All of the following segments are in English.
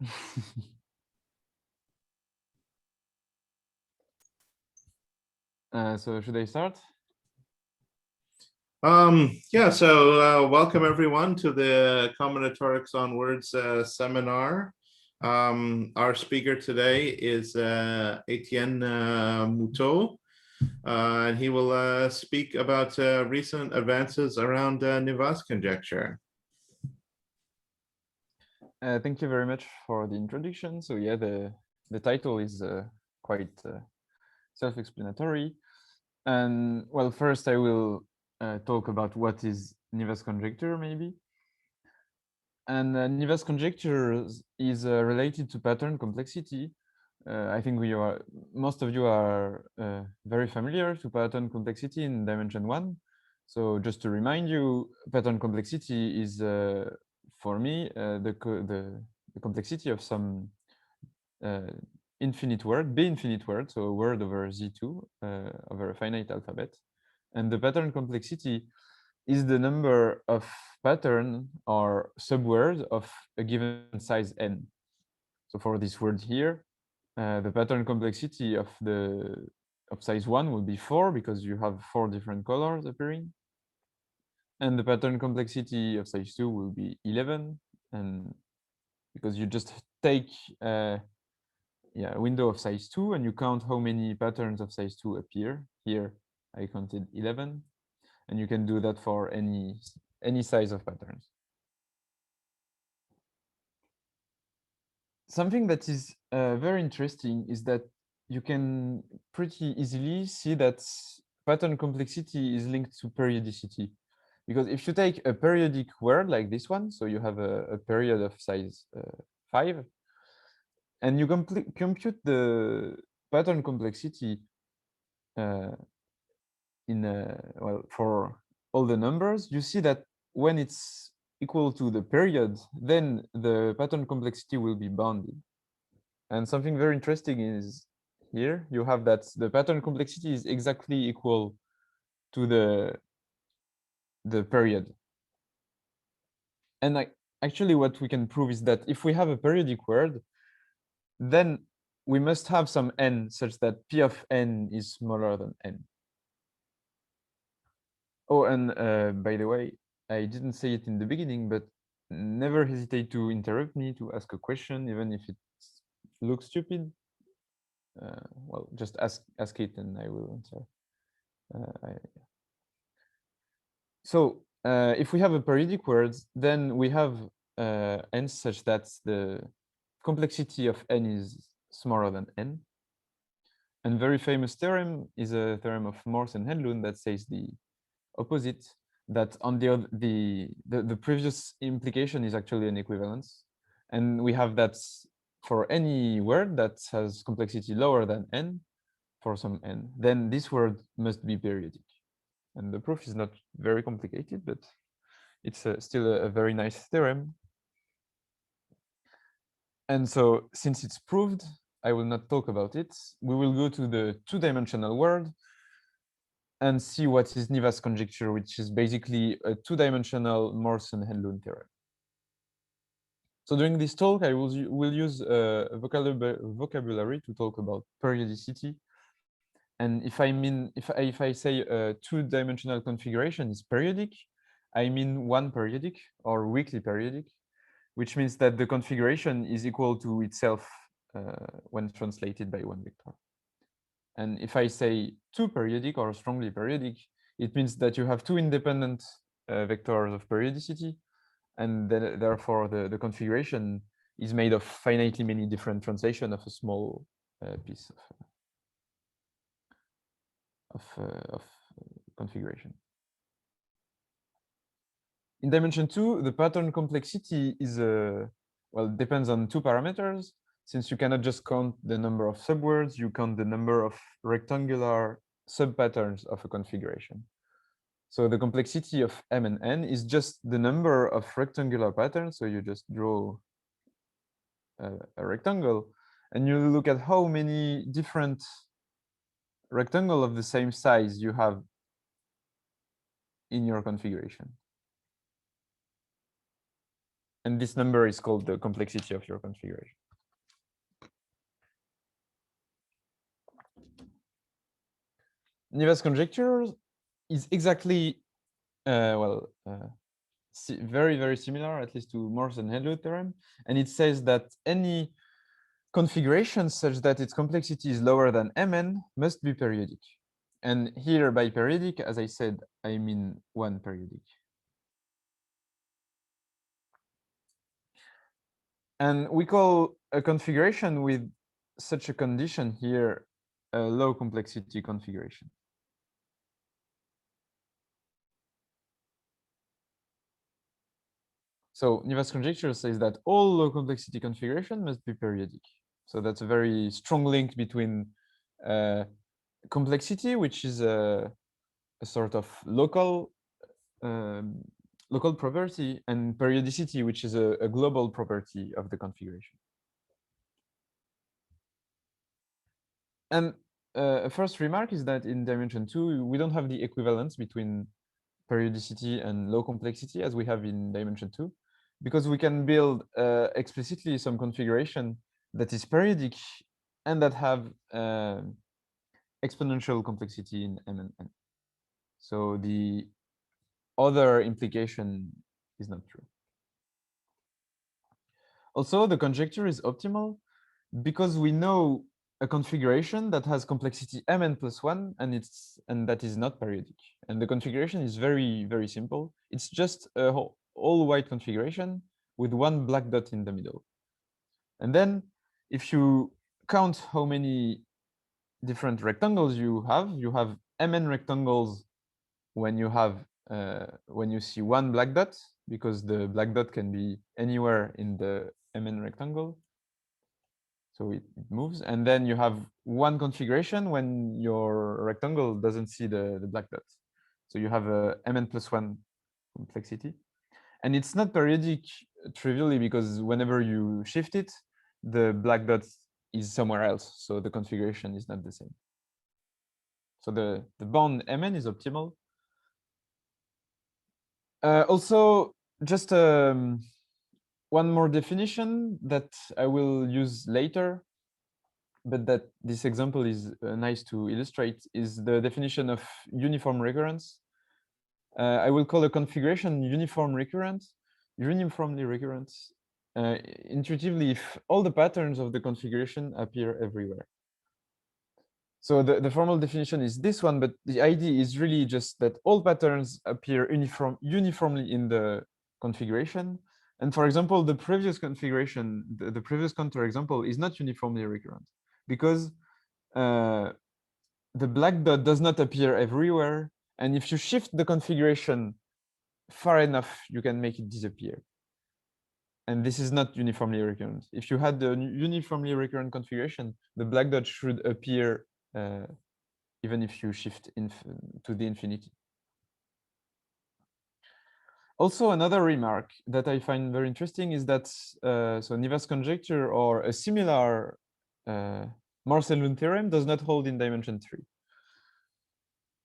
So should I start? Yeah, so welcome everyone to the Combinatorics on Words seminar. Our speaker today is Etienne Moutot, and he will speak about recent advances around Nivats conjecture. Thank you very much for the introduction. So yeah, the title is quite self-explanatory. And well, first I will talk about what is Nivats conjecture, maybe. And Nivats conjecture is related to pattern complexity. I think most of you are very familiar to pattern complexity in dimension 1. So just to remind you, pattern complexity is, for me, the complexity of some infinite word, B infinite word, so a word over Z2 over a finite alphabet. And the pattern complexity is the number of pattern or subwords of a given size n. So for this word here, the pattern complexity of size 1 will be 4 because you have 4 different colors appearing. And the pattern complexity of size 2 will be 11, and because you just take a window of size 2 and you count how many patterns of size 2 appear. Here I counted 11, and you can do that for any size of patterns. Something that is very interesting is that you can pretty easily see that pattern complexity is linked to periodicity. Because if you take a periodic word like this one, so you have a period of size 5, and you compute the pattern complexity well, for all the numbers, you see that when it's equal to the period, then the pattern complexity will be bounded. And something very interesting is here you have that the pattern complexity is exactly equal to the period. And actually what we can prove is that if we have a periodic word, then we must have some n such that P of n is smaller than n. Oh, and by the way, I didn't say it in the beginning, but never hesitate to interrupt me to ask a question, even if it looks stupid. Well, just ask it and I will answer. So if we have a periodic word, then we have n such that the complexity of n is smaller than n. And very famous theorem is a theorem of Morse and Henlund that says the opposite, that on the previous implication is actually an equivalence. And we have that for any word that has complexity lower than n, for some n, then this word must be periodic. And the proof is not very complicated, but it's still a very nice theorem. And so since it's proved, I will not talk about it. We will go to the two-dimensional world and see what is Nivats conjecture, which is basically a two-dimensional Morse and Henlund theorem. So during this talk, I will use a vocabulary to talk about periodicity. And if I say a two-dimensional configuration is periodic, I mean one periodic or weakly periodic, which means that the configuration is equal to itself when translated by one vector. And if I say two periodic or strongly periodic, it means that you have two independent vectors of periodicity, and therefore the configuration is made of finitely many different translations of a small piece of configuration. In dimension 2, the pattern complexity is well, depends on two parameters. Since you cannot just count the number of subwords, you count the number of rectangular subpatterns of a configuration. So the complexity of M and N is just the number of rectangular patterns. So you just draw a rectangle and you look at how many different rectangles of the same size you have in your configuration. And this number is called the complexity of your configuration. Nivats conjecture is exactly, very, very similar, at least to Morse and Helio theorem. And it says that any configuration such that its complexity is lower than Mn must be periodic. And here by periodic, as I said, I mean one periodic. And we call a configuration with such a condition here a low complexity configuration. So Nivats conjecture says that all low complexity configuration must be periodic. So that's a very strong link between complexity, which is a sort of local local property, and periodicity, which is a global property of the configuration. And a first remark is that in dimension 2, we don't have the equivalence between periodicity and low complexity as we have in dimension 2, because we can build explicitly some configuration that is periodic and that have exponential complexity in M and N. So the other implication is not true. Also, the conjecture is optimal because we know a configuration that has complexity Mn plus 1 and that is not periodic. And the configuration is very, very simple. It's just a all white configuration with one black dot in the middle. And then if you count how many different rectangles you have Mn rectangles when you see one black dot, because the black dot can be anywhere in the Mn rectangle. So it moves, and then you have one configuration when your rectangle doesn't see the black dot. So you have a Mn plus 1 complexity. And it's not periodic trivially because whenever you shift it, the black dot is somewhere else. So the configuration is not the same. So the bound Mn is optimal. Also, just one more definition that I will use later, but that this example is nice to illustrate, is the definition of uniform recurrence. I will call a configuration uniformly recurrent, intuitively if all the patterns of the configuration appear everywhere. So the formal definition is this one, but the idea is really just that all patterns appear uniformly in the configuration. And for example, the previous configuration, the previous counterexample is not uniformly recurrent because the black dot does not appear everywhere. And if you shift the configuration far enough, you can make it disappear. And this is not uniformly recurrent. If you had the uniformly recurrent configuration, the black dot should appear even if you shift to the infinity. Also, another remark that I find very interesting is that so Nivats conjecture or a similar Morse-Lund theorem does not hold in dimension 3.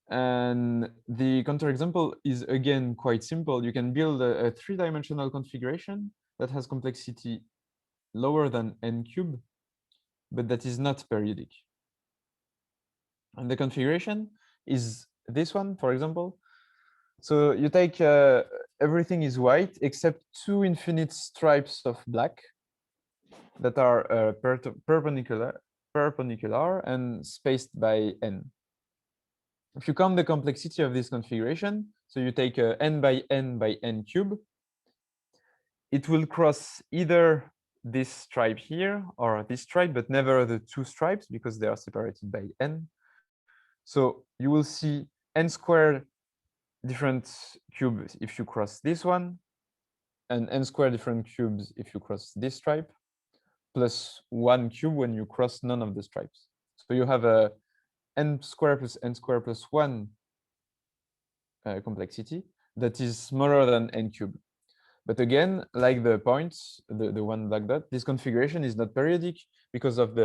And the counterexample is again quite simple. You can build a 3-dimensional configuration that has complexity lower than n cubed, but that is not periodic. And the configuration is this one, for example. So you take everything is white except 2 infinite stripes of black that are perpendicular and spaced by n. If you count the complexity of this configuration, so you take n by n cube, it will cross either this stripe here or this stripe, but never the 2 stripes because they are separated by n. So you will see n squared different cubes if you cross this one, and n squared different cubes if you cross this stripe, plus 1 cube when you cross none of the stripes. So you have a n squared plus 1 complexity that is smaller than n cubed. But again, like the points, the one black dot, this configuration is not periodic because of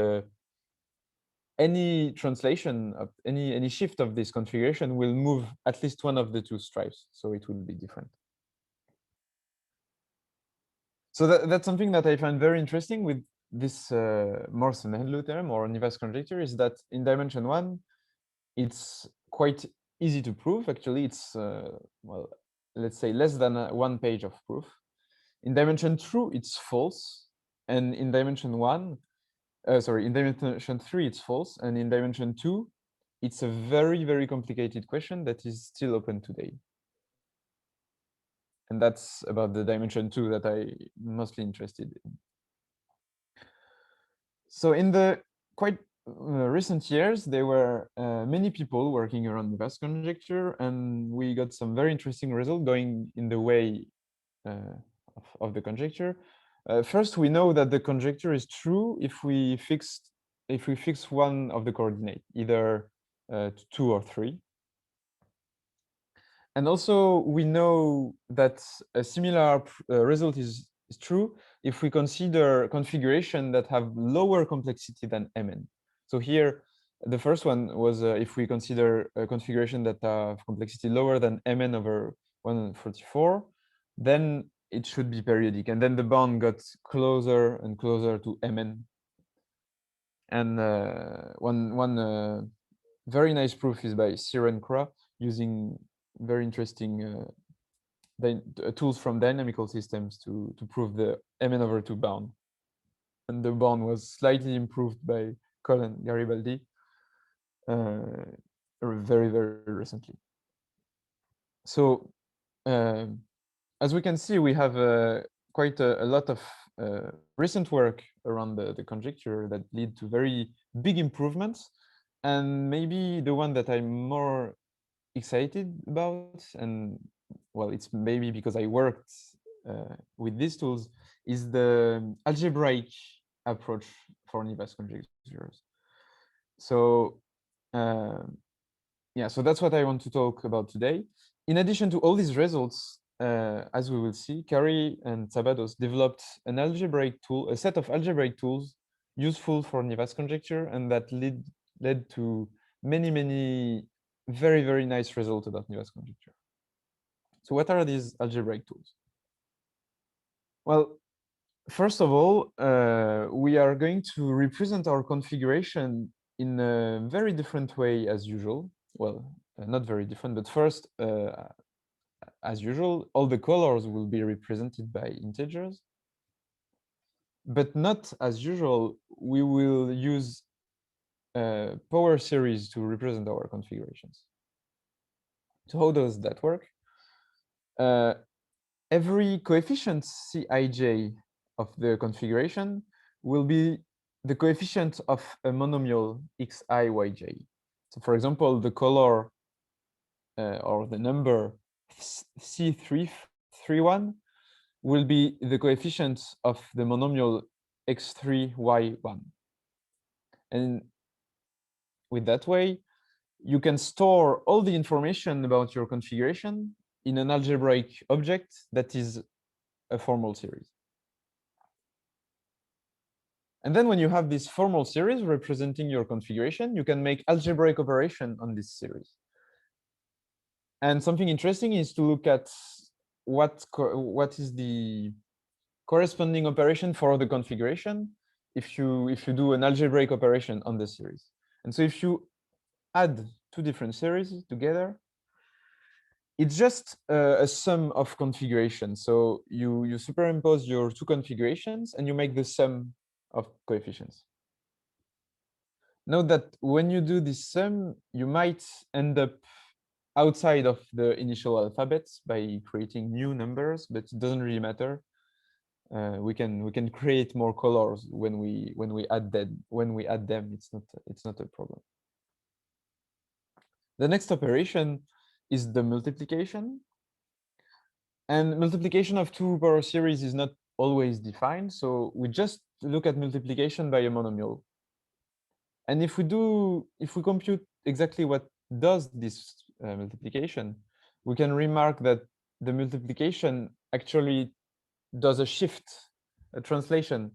any translation of any shift of this configuration will move at least one of the 2 stripes, so it will be different. So that's something that I find very interesting with this Morse-Menlo theorem or Nivats conjecture, is that in dimension 1, it's quite easy to prove. Actually, it's, well, let's say less than 1 page of proof. In dimension 2, it's false. And in dimension 1, sorry, in dimension 3, it's false. And in dimension 2, it's a very, very complicated question that is still open today. And that's about the dimension 2 that I'm mostly interested in. So in the quite recent years, there were many people working around the vast conjecture, and we got some very interesting results going in the way of the conjecture. First, we know that the conjecture is true if we fix one of the coordinates, either 2 or 3. And also, we know that a similar result is true if we consider configuration that have lower complexity than Mn. So here, the first one was if we consider a configuration that have complexity lower than Mn over 144, then it should be periodic. And then the bound got closer and closer to Mn. And one very nice proof is by Siren Kra using very interesting tools from dynamical systems to prove the Mn over 2 bound. And the bound was slightly improved by Colin Garibaldi very, very recently. So as we can see, we have quite a lot of recent work around the conjecture that lead to very big improvements. And maybe the one that I'm more excited about, and well, it's maybe because I worked with these tools, is the algebraic approach for Nivats conjectures. So yeah, so that's what I want to talk about today. In addition to all these results, as we will see, Carey and Sabados developed an algebraic tool, a set of algebraic tools useful for Nivats conjecture, and that led to many very, very nice results about Nivats conjecture. So what are these algebraic tools? Well, first of all, we are going to represent our configuration in a very different way as usual. Well, not very different, but first, as usual, all the colors will be represented by integers. But not as usual, we will use power series to represent our configurations. So how does that work? Every coefficient Cij of the configuration will be the coefficient of a monomial xi yj. So for example, the color or the number C331 will be the coefficient of the monomial x3y1. And with that way, you can store all the information about your configuration in an algebraic object that is a formal series. And then when you have this formal series representing your configuration, you can make algebraic operation on this series. And something interesting is to look at what is the corresponding operation for the configuration if you do an algebraic operation on the series. And so if you add two different series together, it's just a sum of configurations. So you superimpose your two configurations and you make the sum of coefficients. Note that when you do this sum, you might end up outside of the initial alphabets by creating new numbers, but it doesn't really matter. We can create more colors when we add them. It's not a problem. The next operation is the multiplication. And multiplication of two power series is not always defined. So we just look at multiplication by a monomial. And if we compute exactly what does this multiplication, we can remark that the multiplication actually does a shift, a translation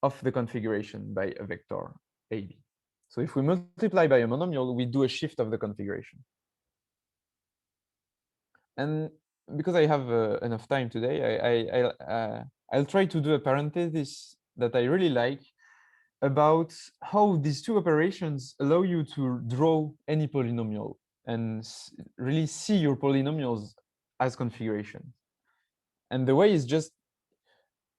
of the configuration by a vector AB. So if we multiply by a monomial, we do a shift of the configuration. And because I have enough time today, I'll try to do a parenthesis that I really like about how these two operations allow you to draw any polynomial and really see your polynomials as configuration. And the way is just,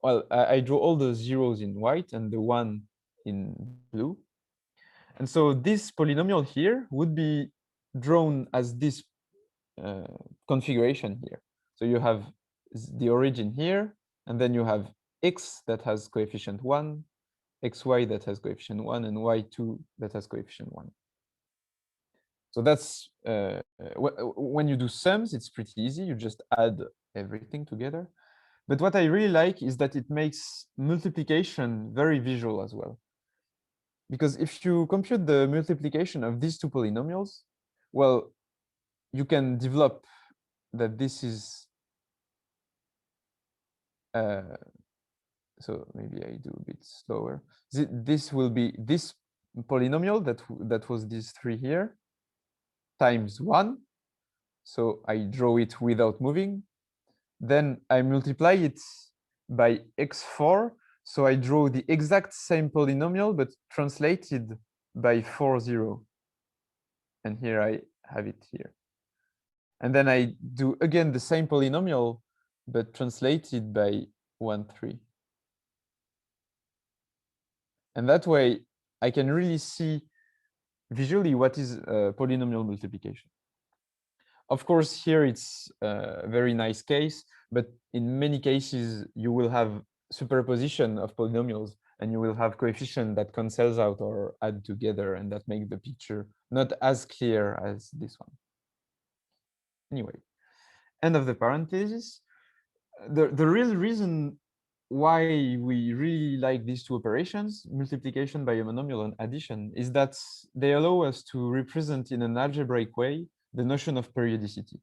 well, I draw all the zeros in white and the one in blue. And so this polynomial here would be drawn as this configuration here. So you have the origin here, and then you have x that has coefficient 1, xy that has coefficient 1, and y2 that has coefficient 1. So that's when you do sums, it's pretty easy. You just add everything together. But what I really like is that it makes multiplication very visual as well. Because if you compute the multiplication of these two polynomials, well, you can develop that this is so maybe I do a bit slower. This will be this polynomial that was these three here times 1. So I draw it without moving. Then I multiply it by x4. So I draw the exact same polynomial, but translated by 4, 0. And here I have it here. And then I do again the same polynomial, but translated by 1, 3. And that way, I can really see visually what is polynomial multiplication. Of course, here it's a very nice case, but in many cases, you will have superposition of polynomials, and you will have coefficient that cancels out or add together, and that make the picture not as clear as this one. Anyway, end of the parenthesis. The real reason why we really like these two operations, multiplication by a monomial and addition, is that they allow us to represent in an algebraic way the notion of periodicity.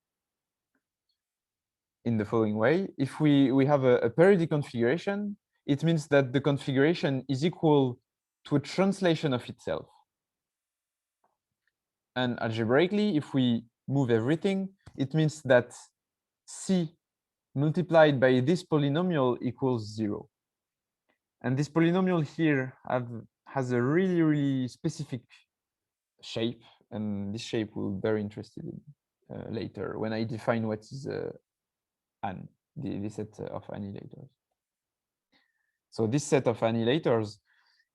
In the following way, if we have a periodic configuration, it means that the configuration is equal to a translation of itself. And algebraically, if we move everything, it means that C multiplied by this polynomial equals 0. And this polynomial here has a really, really specific shape. And this shape we'll be very interested in later when I define what is the set of annihilators. So this set of annihilators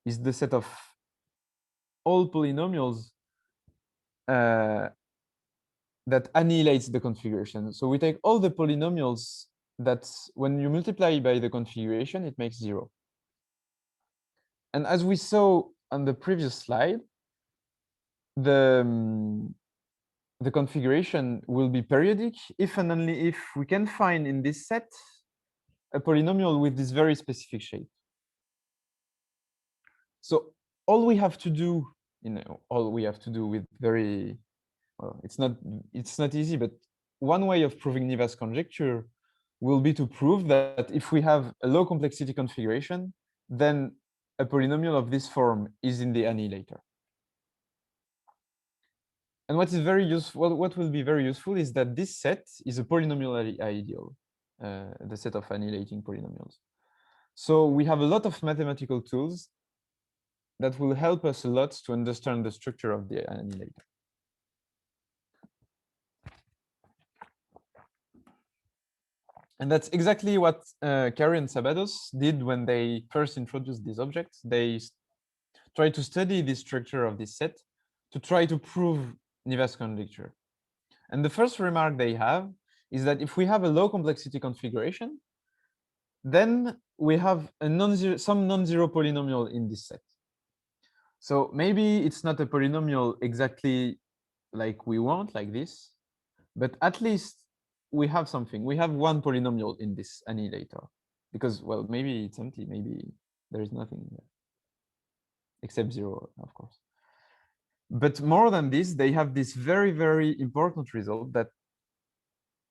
is the set of all polynomials that annihilates the configuration. So we take all the polynomials that when you multiply by the configuration, it makes 0. And as we saw on the previous slide, the configuration will be periodic if and only if we can find in this set a polynomial with this very specific shape. So all we have to do, all we have to do with very, well, it's not easy, but one way of proving Nivats conjecture will be to prove that if we have a low complexity configuration, then a polynomial of this form is in the annihilator. And what is very useful, what will be very useful is that this set is a polynomial ideal, the set of annihilating polynomials. So we have a lot of mathematical tools that will help us a lot to understand the structure of the annihilator. And that's exactly what Carey and Sabados did when they first introduced these objects. They tried to study the structure of this set to try to prove Nivats conjecture. And the first remark they have is that if we have a low complexity configuration, then we have a some non-zero polynomial in this set. So maybe it's not a polynomial exactly like we want, like this, but at least we have something. We have one polynomial in this annihilator because, well, maybe it's empty. Maybe there is nothing there except 0, of course. But more than this, they have this very, very important result that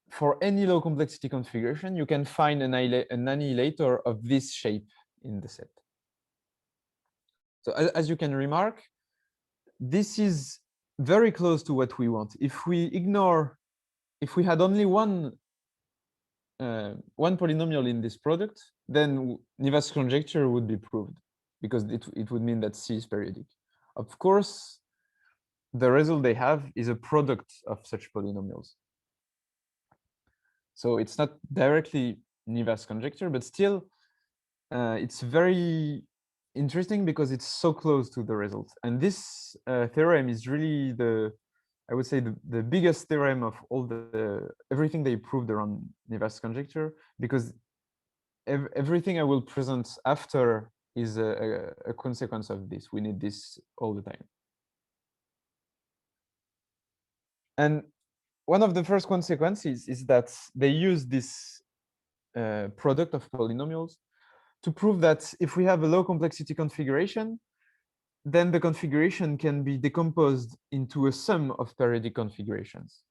for any low complexity configuration, you can find an annihilator of this shape in the set. So as you can remark, this is very close to what we want. If we had only one one polynomial in this product, then Nivats conjecture would be proved, because it would mean that C is periodic. Of course, the result they have is a product of such polynomials. So it's not directly Nivats conjecture, but still it's very interesting because it's so close to the result. And this theorem is really I would say the biggest theorem of all everything they proved around Nivats conjecture, because everything I will present after is a consequence of this. We need this all the time. And one of the first consequences is that they use this product of polynomials to prove that if we have a low complexity configuration, then the configuration can be decomposed into a sum of periodic configurations.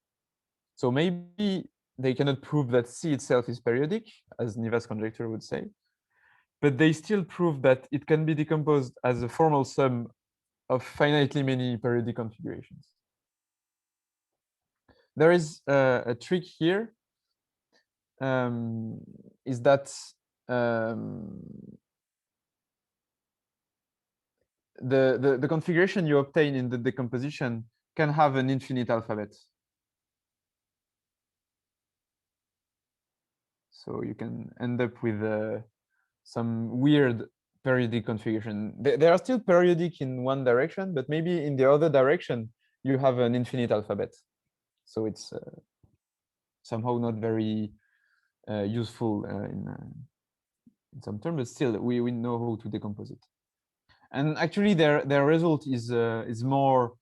So maybe they cannot prove that C itself is periodic, as Nivats conjecture would say, but they still prove that it can be decomposed as a formal sum of finitely many periodic configurations. There is a trick here, is that the configuration you obtain in the decomposition can have an infinite alphabet. So you can end up with some weird periodic configuration. They are still periodic in one direction, but maybe in the other direction, you have an infinite alphabet. So it's somehow not very useful in some terms, but still we know how to decompose it. And actually their result is more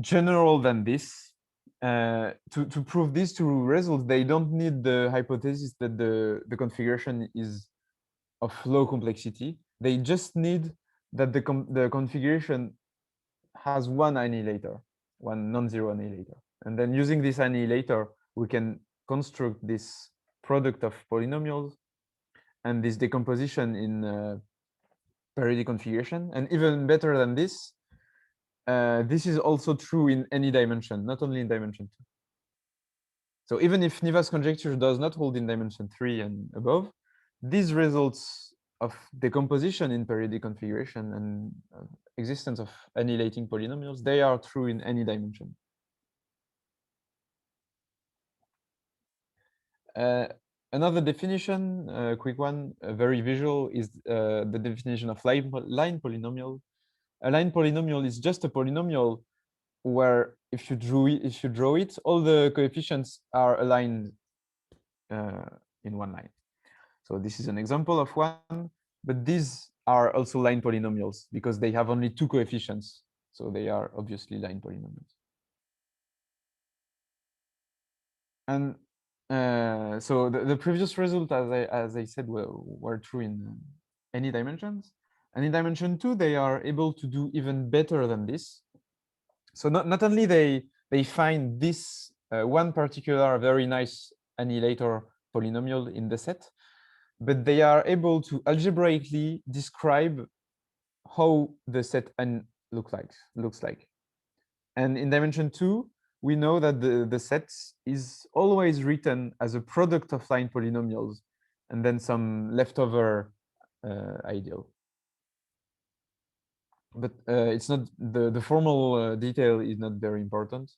general than this. To prove these two results, they don't need the hypothesis that the configuration is of low complexity. They just need that the configuration has one annihilator, one non-zero annihilator. And then using this annihilator, we can construct this product of polynomials and this decomposition in periodic configuration. And even better than this is also true in any dimension, not only in dimension 2. So even if Nivats conjecture does not hold in dimension 3 and above, these results of decomposition in periodic configuration and existence of annihilating polynomials, they are true in any dimension. Another definition, a quick one, very visual, is the definition of line polynomial. A line polynomial is just a polynomial where if you draw it, all the coefficients are aligned in one line. So this is an example of one, but these are also line polynomials because they have only two coefficients. So they are obviously line polynomials. And so the previous result, as I said, were true in any dimensions. And in dimension 2, they are able to do even better than this. So not only they find this one particular very nice annihilator polynomial in the set, but they are able to algebraically describe how the set n looks like. And in dimension 2, we know that the set is always written as a product of line polynomials and then some leftover ideal. But it's not the formal detail is not very important.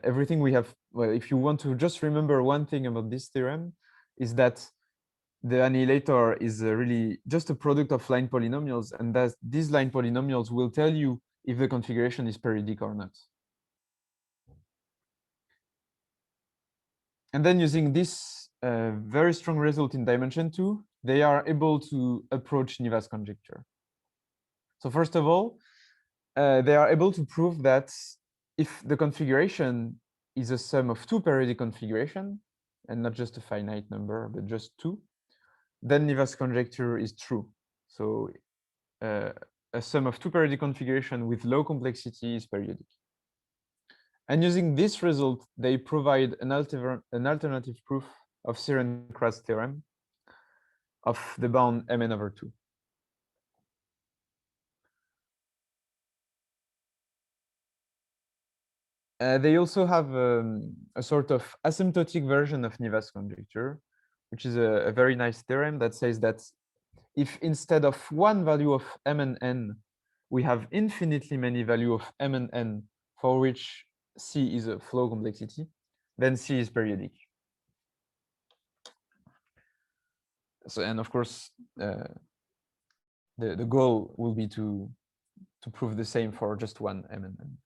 Everything we have, well, if you want to just remember one thing about this theorem, is that the annihilator is really just a product of line polynomials, and that these line polynomials will tell you if the configuration is periodic or not. And then using this very strong result in dimension 2, they are able to approach Nivats conjecture. So first of all, they are able to prove that if the configuration is a sum of two periodic configurations, and not just a finite number, but just two, then Nivats conjecture is true. So a sum of two periodic configuration with low complexity is periodic. And using this result, they provide an alternative proof of Siren-Kratz theorem of the bound Mn/2. They also have a sort of asymptotic version of Nivats conjecture, which is a very nice theorem that says that if instead of one value of m and n, we have infinitely many value of m and n for which C is a flow complexity, then C is periodic. So, and of course, the goal will be to prove the same for just one m and n.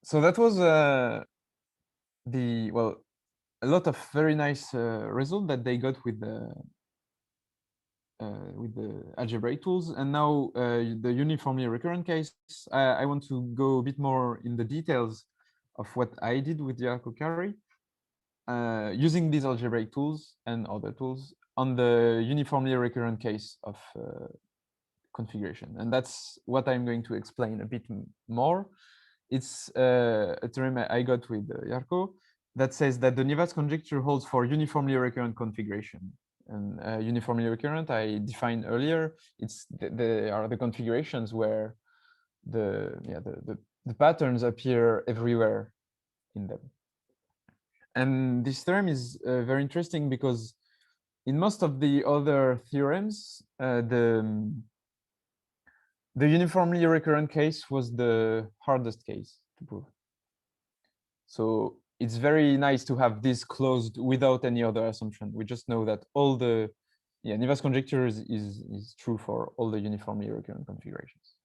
So that was a lot of very nice result that they got with the algebraic tools. And now the uniformly recurrent case, I want to go a bit more in the details of what I did with the Yarko carry using these algebraic tools and other tools on the uniformly recurrent case of configuration. And that's what I'm going to explain a bit more. It's a theorem I got with Yarko that says that the Nivats conjecture holds for uniformly recurrent configuration. And uniformly recurrent, I defined earlier, they are the configurations where the patterns appear everywhere in them. And this theorem is very interesting because in most of the other theorems, the uniformly recurrent case was the hardest case to prove. So it's very nice to have this closed without any other assumption. We just know that all the Nivats conjecture is true for all the uniformly recurrent configurations.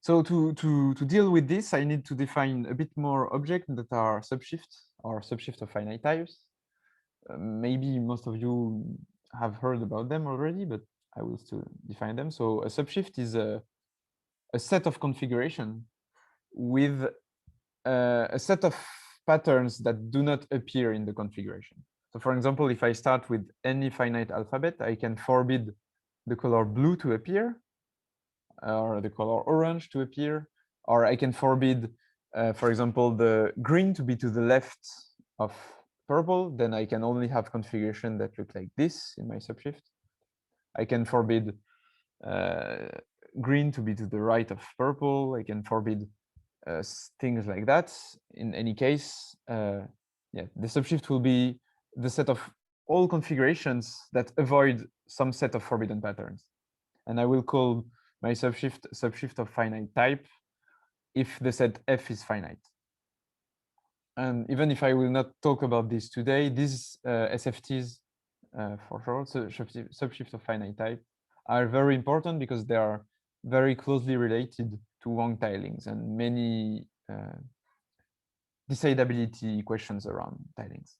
So to deal with this, I need to define a bit more objects that are subshifts or subshift of finite types. Maybe most of you have heard about them already, but I will still define them. So a subshift is a set of configuration with a set of patterns that do not appear in the configuration. So for example, if I start with any finite alphabet, I can forbid the color blue to appear, or the color orange to appear, or I can forbid, for example, the green to be to the left of purple. Then I can only have configuration that look like this in my subshift. I can forbid green to be to the right of purple. I can forbid things like that. In any case, the subshift will be the set of all configurations that avoid some set of forbidden patterns. And I will call my subshift of finite type if the set F is finite. And even if I will not talk about this today, these SFTs, for short, so subshift of finite type, are very important because they are very closely related to Wang tilings and many decidability questions around tilings.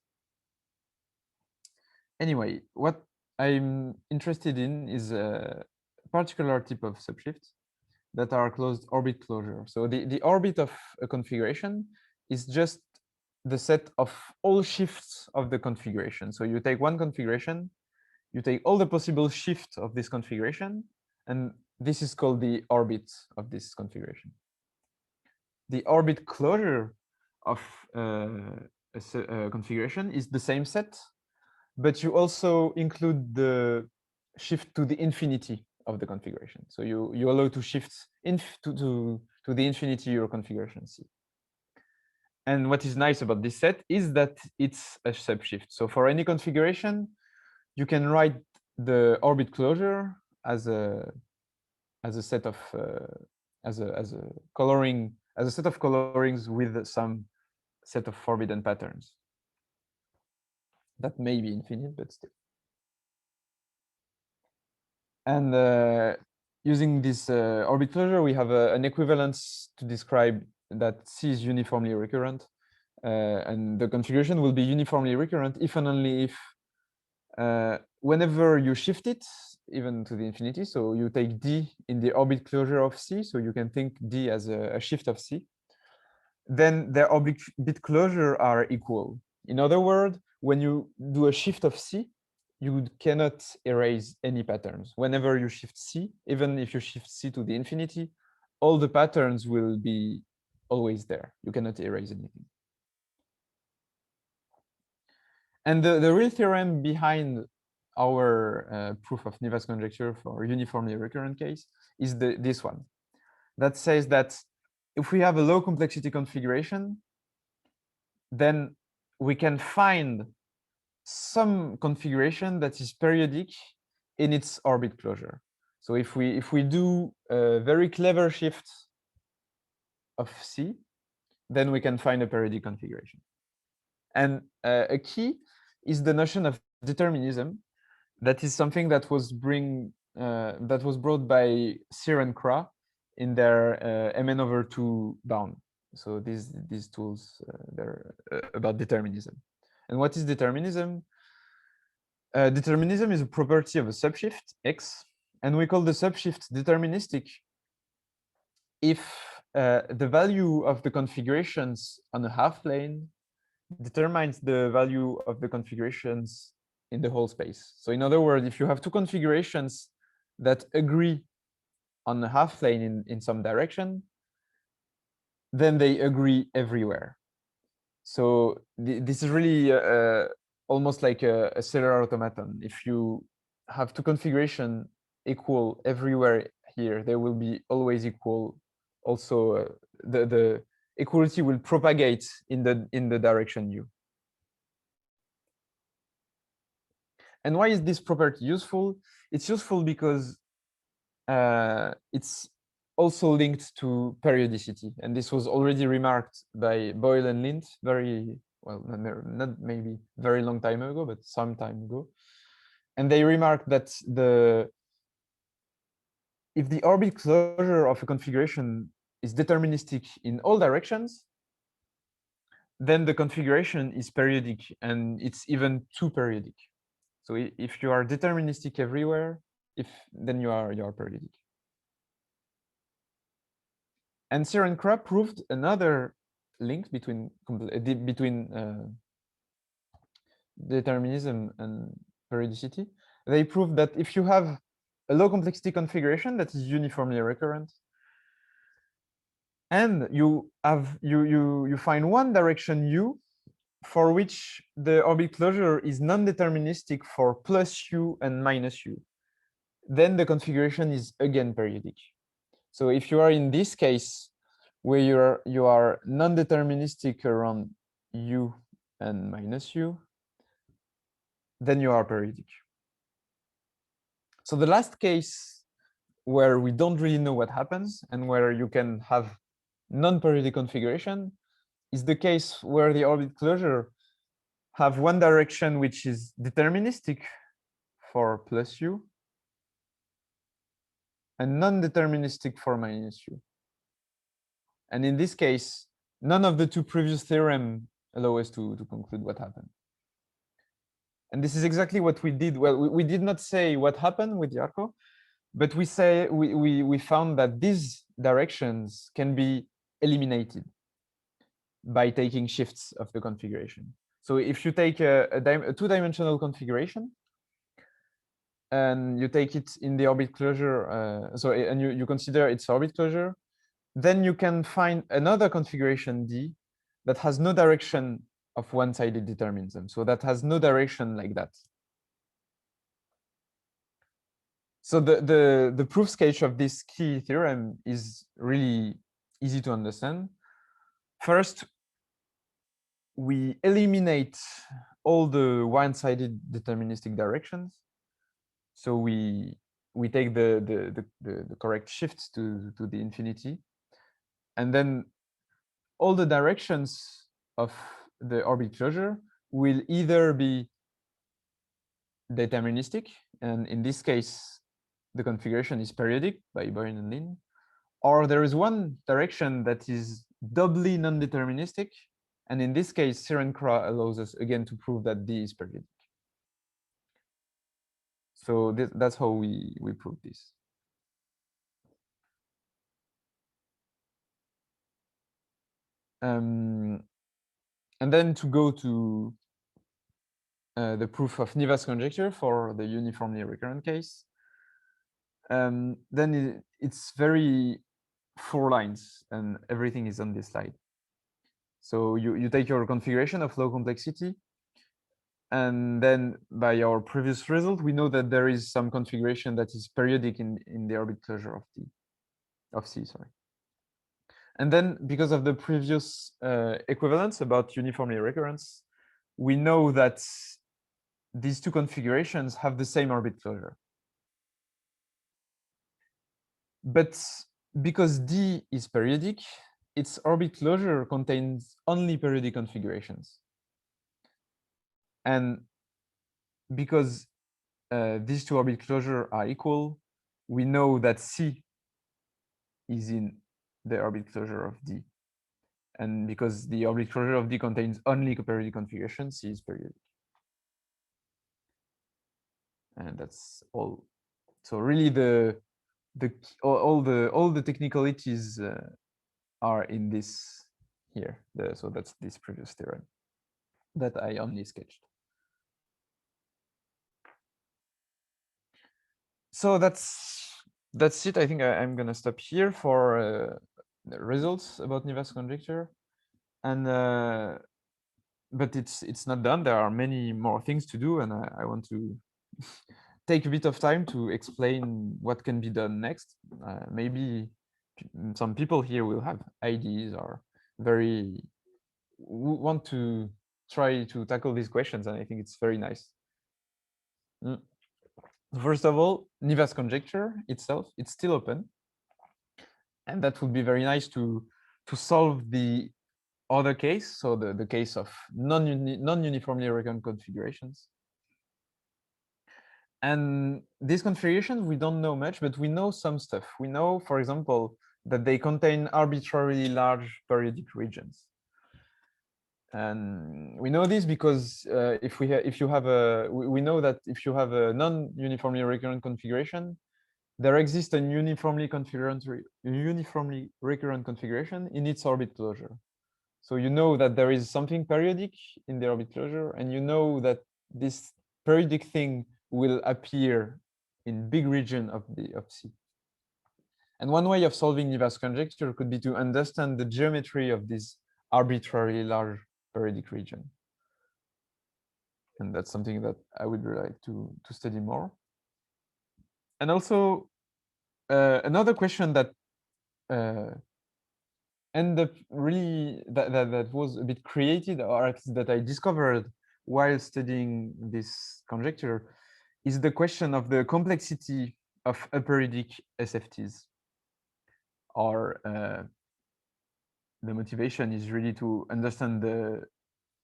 Anyway, what I'm interested in is a particular type of subshifts that are closed orbit closure. So the orbit of a configuration is just the set of all shifts of the configuration. So you take one configuration, you take all the possible shifts of this configuration, and this is called the orbit of this configuration. The orbit closure of a configuration is the same set, but you also include the shift to the infinity of the configuration. So you allow to shift to the infinity your configuration C. And what is nice about this set is that it's a subshift. So for any configuration, you can write the orbit closure as a set of as a coloring, as a set of colorings with some set of forbidden patterns that may be infinite, but still. And using this orbit closure, we have an equivalence to describe that C is uniformly recurrent, and the configuration will be uniformly recurrent if and only if whenever you shift it, even to the infinity, so you take D in the orbit closure of C, so you can think D as a shift of C, then their orbit closure are equal. In other words, when you do a shift of C, you cannot erase any patterns. Whenever you shift C, even if you shift C to the infinity, all the patterns will be always there. You cannot erase anything. And the real theorem behind our proof of Nivats conjecture for uniformly recurrent case is this one that says that if we have a low complexity configuration, then we can find some configuration that is periodic in its orbit closure. So if we do a very clever shift of C, then we can find a periodic configuration. And a key is the notion of determinism. That is something that was brought by Sear and Kra in their Mn/2 bound. So these tools, they're about determinism. And what is determinism? Determinism is a property of a subshift X, and we call the subshift deterministic if the value of the configurations on a half plane determines the value of the configurations in the whole space. So in other words, if you have two configurations that agree on a half plane in some direction, then they agree everywhere. So this is really almost like a cellular automaton. If you have two configuration equal everywhere here, they will be always equal. Also, the equality will propagate in the direction u. And why is this property useful? It's useful because it's also linked to periodicity. And this was already remarked by Boyle and Lint very, well, not maybe very long time ago, but some time ago. And they remarked that if the orbit closure of a configuration is deterministic in all directions, then the configuration is periodic, and it's even too periodic. So if you are deterministic everywhere, then you are periodic. And Sear and Kra proved another link between determinism and periodicity. They proved that if you have a low complexity configuration that is uniformly recurrent, and you find one direction u for which the orbit closure is non-deterministic for plus u and minus u, then the configuration is again periodic. So if you are in this case where you are non-deterministic around u and minus u, then you are periodic. So the last case where we don't really know what happens and where you can have non-periodic configuration is the case where the orbit closure have one direction which is deterministic for plus u and non-deterministic for minus u. And in this case, none of the two previous theorems allow us to conclude what happened. And this is exactly what we did. Well, we did not say what happened with Jarko, but we found that these directions can be eliminated by taking shifts of the configuration. So if you take a two-dimensional configuration and you take it in the orbit closure, and you consider its orbit closure, then you can find another configuration D that has no direction of one-sided determinism. So that has no direction like that. So the proof sketch of this key theorem is really easy to understand. First, we eliminate all the one-sided deterministic directions. So we take the correct shifts to the infinity. And then all the directions of the orbit closure will either be deterministic, and in this case, the configuration is periodic by Boyle and Lin, or there is one direction that is doubly non-deterministic, and in this case, Sear and Kra allows us again to prove that D is periodic. So that's how we prove this. And then to go to the proof of Nivats conjecture for the uniformly recurrent case, then it's very 4 lines, and everything is on this slide. So you take your configuration of low complexity, And then by our previous result, we know that there is some configuration that is periodic in the orbit closure of C, sorry. And then because of the previous equivalence about uniformly recurrence, we know that these two configurations have the same orbit closure. But because D is periodic, its orbit closure contains only periodic configurations. And because these two orbit closures are equal, we know that C is in the orbit closure of D. And because the orbit closure of D contains only periodic configuration, C is periodic. And that's all. So really all the technicalities are in this here. So that's this previous theorem that I only sketched. So that's it. I think I'm gonna stop here for the results about Nivats conjecture, and but it's not done. There are many more things to do, and I want to take a bit of time to explain what can be done next. Maybe some people here will have ideas or want to try to tackle these questions, and I think it's very nice. First of all, Nivats conjecture itself, it's still open. And that would be very nice to solve the other case, so the case of non-uniformly recurrent configurations. And these configurations, we don't know much, but we know some stuff. We know, for example, that they contain arbitrarily large periodic regions. And we know this because we know that if you have a non-uniformly recurrent configuration, there exists a uniformly recurrent configuration in its orbit closure. So you know that there is something periodic in the orbit closure, and you know that this periodic thing will appear in big region of C. And one way of solving Nivats conjecture could be to understand the geometry of this arbitrarily large periodic region. And that's something that I would like to study more. And also another question that ended up really that was a bit created, or at least that I discovered while studying this conjecture, is the question of the complexity of aperiodic SFTs. Or the motivation is really to understand the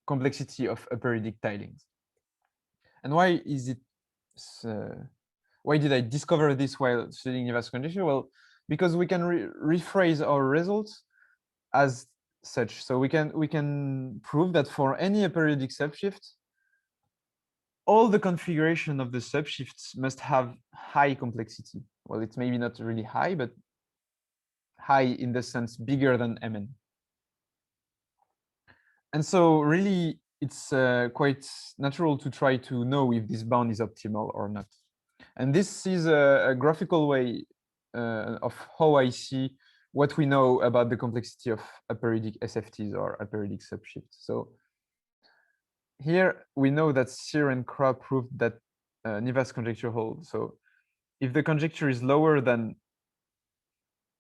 complexity of aperiodic tilings. And why is it? Why did I discover this while studying Nivats conjecture? Well, because we can rephrase our results as such. So we can prove that for any aperiodic subshift, all the configuration of the subshifts must have high complexity. Well, it's maybe not really high, but high in the sense bigger than Mn. And so really, it's quite natural to try to know if this bound is optimal or not. And this is a graphical way of how I see what we know about the complexity of aperiodic SFTs or aperiodic subshifts. So here we know that Sear and Kra proved that Nivats conjecture holds. So if the conjecture is lower than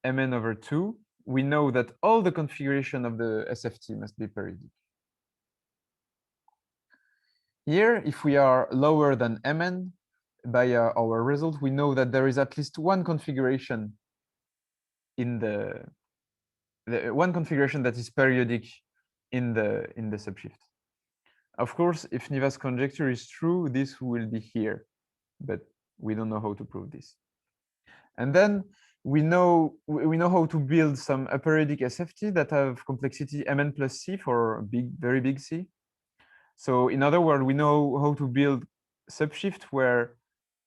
Mn/2, we know that all the configuration of the SFT must be periodic. Here, if we are lower than Mn, by our result, we know that there is at least one configuration in the one configuration that is periodic in the subshift. Of course, if Nivats conjecture is true, this will be here, but we don't know how to prove this. And then we know how to build some aperiodic SFT that have complexity Mn plus C for very big C. So in other words, we know how to build subshift where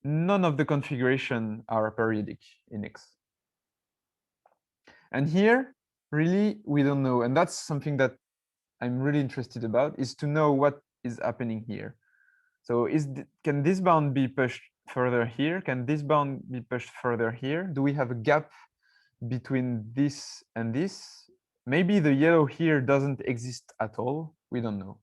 none of the configuration are periodic in X. And here, really, we don't know. And that's something that I'm really interested about, is to know what is happening here. So can this bound be pushed further here? Can this bound be pushed further here? Do we have a gap between this and this? Maybe the yellow here doesn't exist at all. We don't know.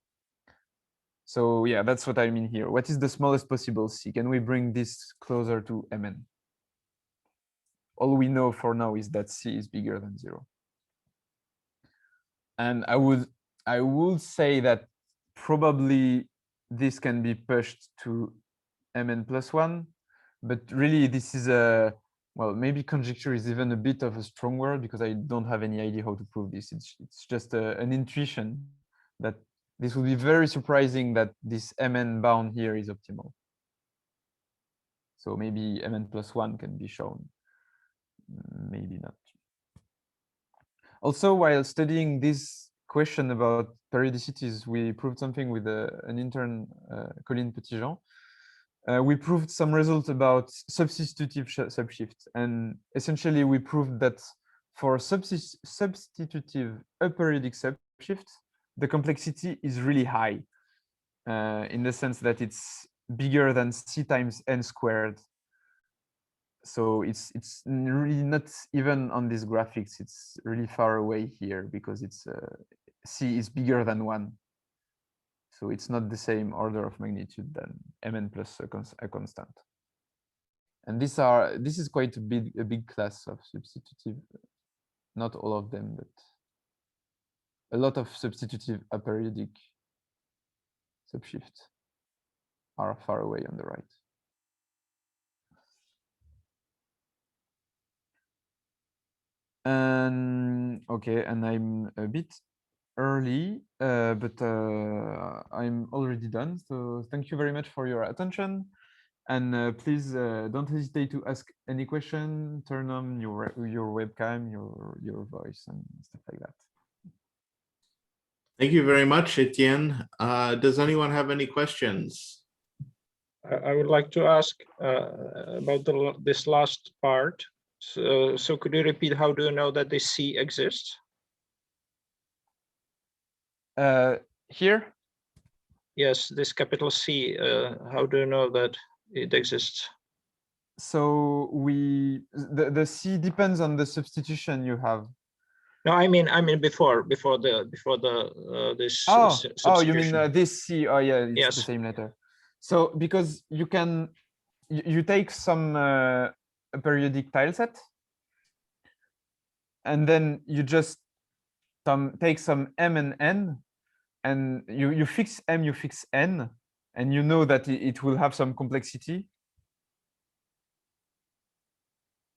So yeah, that's what I mean here. What is the smallest possible C? Can we bring this closer to Mn? All we know for now is that C is bigger than 0. And I would say that probably this can be pushed to Mn plus 1, but really this is a, well, maybe conjecture is even a bit of a strong word because I don't have any idea how to prove this. It's just an intuition that this would be very surprising that this Mn bound here is optimal. So maybe Mn plus 1 can be shown, maybe not. Also, while studying this question about periodicities, we proved something with an intern, Colin Petitjean. We proved some results about substitutive subshift. And essentially, we proved that for substitutive aperiodic subshift, the complexity is really high in the sense that it's bigger than C times n squared. So it's really not even on these graphics. It's really far away here because it's C is bigger than 1. So it's not the same order of magnitude than Mn plus a constant. And this is quite a big class of substitutive. Not all of them, but a lot of substitutive aperiodic subshift are far away on the right. And okay, and I'm a bit early, but I'm already done. So thank you very much for your attention. And please don't hesitate to ask any question, turn on your webcam, your voice and stuff like that. Thank you very much, Etienne. Does anyone have any questions? I would like to ask about this last part. So could you repeat, how do you know that this C exists? Here? Yes, this capital C, how do you know that it exists? So the C depends on the substitution you have. No, I mean before this oh, you mean this C? Oh yeah, it's yes. The same letter. So because you take some periodic tile set, and then you just take some M and N, and you fix M, you fix N, and you know that it will have some complexity.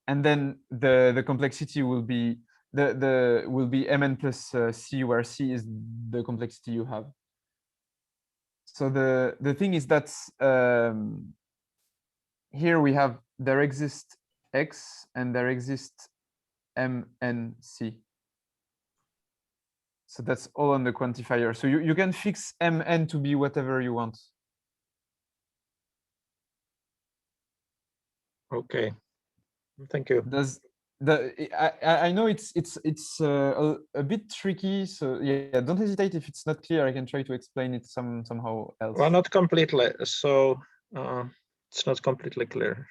And then the complexity will be will be Mn plus C, where C is the complexity you have. So the thing is that here we have, there exists X and there exists MNC. So that's all on the quantifier. So you can fix Mn to be whatever you want. Okay, thank you. I know it's a bit tricky, so yeah, don't hesitate if it's not clear. I can try to explain it somehow else. Well, not completely. So it's not completely clear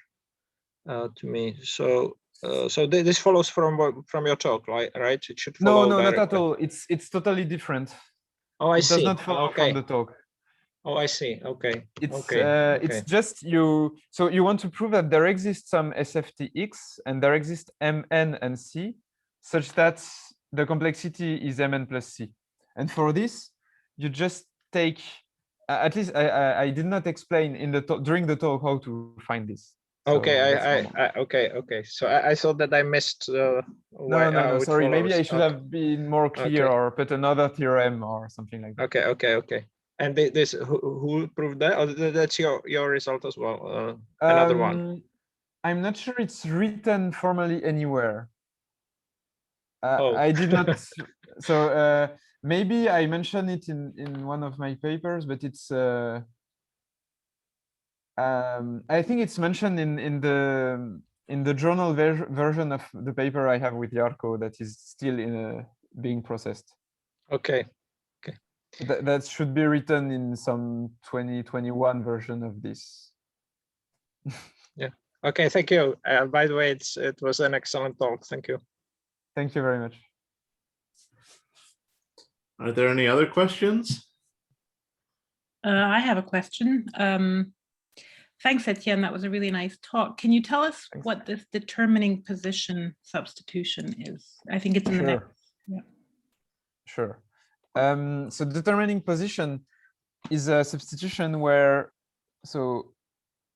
to me. So this follows from your talk, right? It should follow. No, directly. not at all. It's totally different. Oh, I see. It does not follow from the talk. Oh, I see. Okay. It's just you. So you want to prove that there exists some SFTX and there exists Mn and C, such that the complexity is Mn plus C. And for this, you just take. At least I did not explain in the during the talk how to find this. So okay. Okay. So I thought that I missed. No. Sorry. Maybe I should have been more clear, or put another theorem or something like that. Okay. And this, who proved that? Oh, that's your result as well. Another one. I'm not sure it's written formally anywhere. Oh. I did not. So maybe I mentioned it in one of my papers, but it's. I think it's mentioned in the journal version of the paper I have with Jarko that is still being processed. Okay. That should be written in some 2021 version of this. Yeah. Okay. Thank you. By the way, it was an excellent talk. Thank you. Thank you very much. Are there any other questions? I have a question. Thanks, Etienne. That was a really nice talk. Can you tell us Thanks. what this determining position substitution is? I think it's in the next. Yeah. Sure. So determining position is a substitution where, so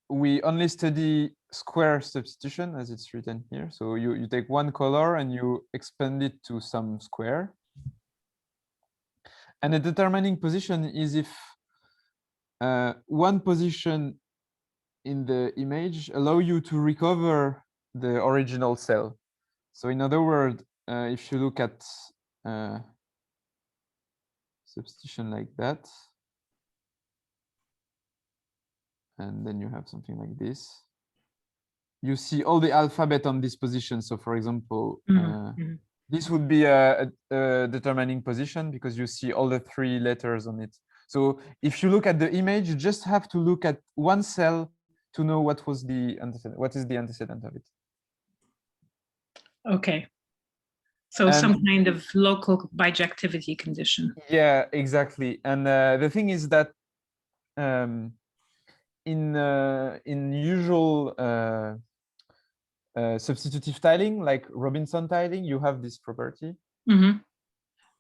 we only study square substitution as it's written here. So you take one color and you expand it to some square. And a determining position is if one position in the image allow you to recover the original cell. So in other words, if you look at substitution like that, and then you have something like this, you see all the alphabet on this position. So for example, this would be a determining position because you see all the 3 letters on it. So if you look at the image, you just have to look at one cell to know what was the antecedent, what is the antecedent of it. Okay. So some kind of local bijectivity condition. Yeah, exactly. And the thing is that in usual substitutive tiling, like Robinson tiling, you have this property.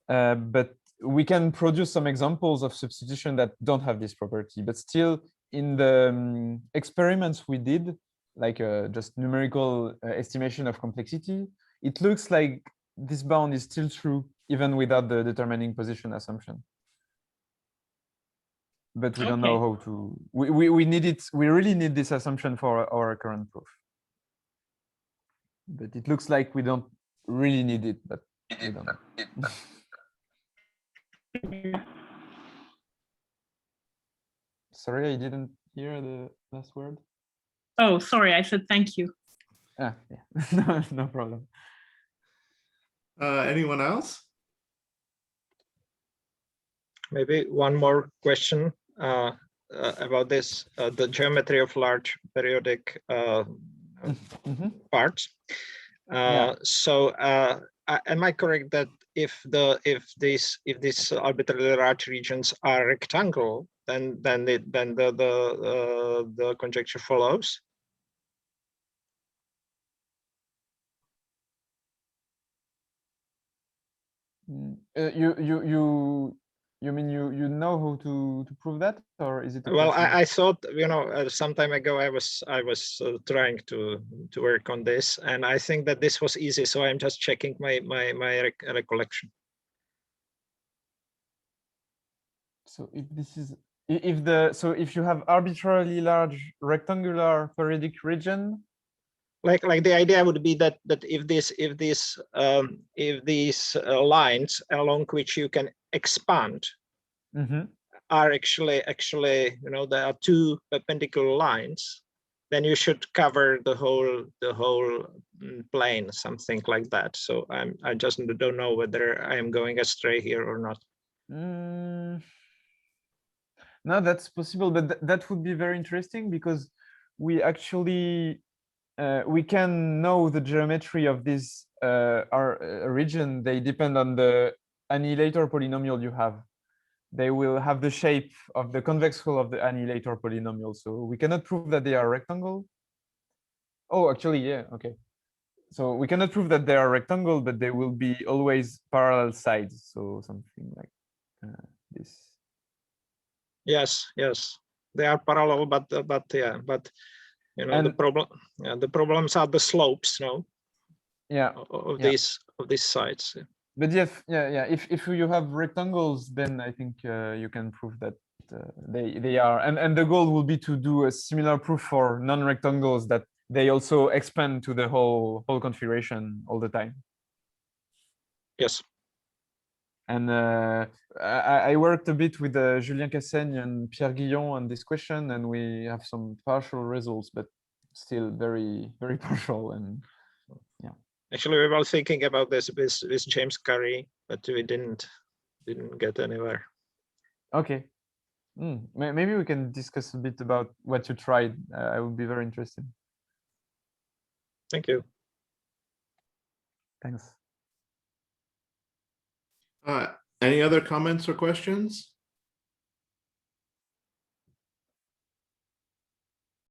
But we can produce some examples of substitution that don't have this property. But still, in the experiments we did, like just numerical estimation of complexity, it looks like this bound is still true, even without the determining position assumption. But we don't know how to. We need it. We really need this assumption for our current proof. But it looks like we don't really need it, but we don't know. Sorry, I didn't hear the last word. Oh, sorry, I said thank you. Ah, yeah, no problem. Anyone else? Maybe one more question about this, the geometry of large periodic parts. So am I correct that if these arbitrarily large regions are rectangle, then the conjecture follows? You mean you know how to prove that, or is it? Well, I thought, you know, some time ago I was trying to work on this, and I think that this was easy. So I'm just checking my recollection. So if this is if you have arbitrarily large rectangular periodic region, like the idea would be that if these lines along which you can expand are actually, you know, there are 2 perpendicular lines, then you should cover the whole plane, something like that. So I just don't know whether I am going astray here or not. No, that's possible, but that would be very interesting because we actually we can know the geometry of this region. They depend on the annihilator polynomial you have. They will have the shape of the convex hull of the annihilator polynomial. So we cannot prove that they are rectangle. Oh, actually, yeah, okay. So we cannot prove that they are rectangle, but they will be always parallel sides. So something like this. Yes, they are parallel, but you know, the problems are the slopes, no? Yeah. Of these sides. But yes, yeah. If you have rectangles, then I think you can prove that they are, and the goal will be to do a similar proof for non-rectangles that they also expand to the whole configuration all the time. Yes. And I worked a bit with Julien Cassaigne and Pierre Guillon on this question, and we have some partial results, but still very, very partial. And yeah. Actually, we were thinking about this with James Curry, but we didn't get anywhere. Okay. Maybe we can discuss a bit about what you tried. I would be very interested. Thank you. Thanks. Any other comments or questions?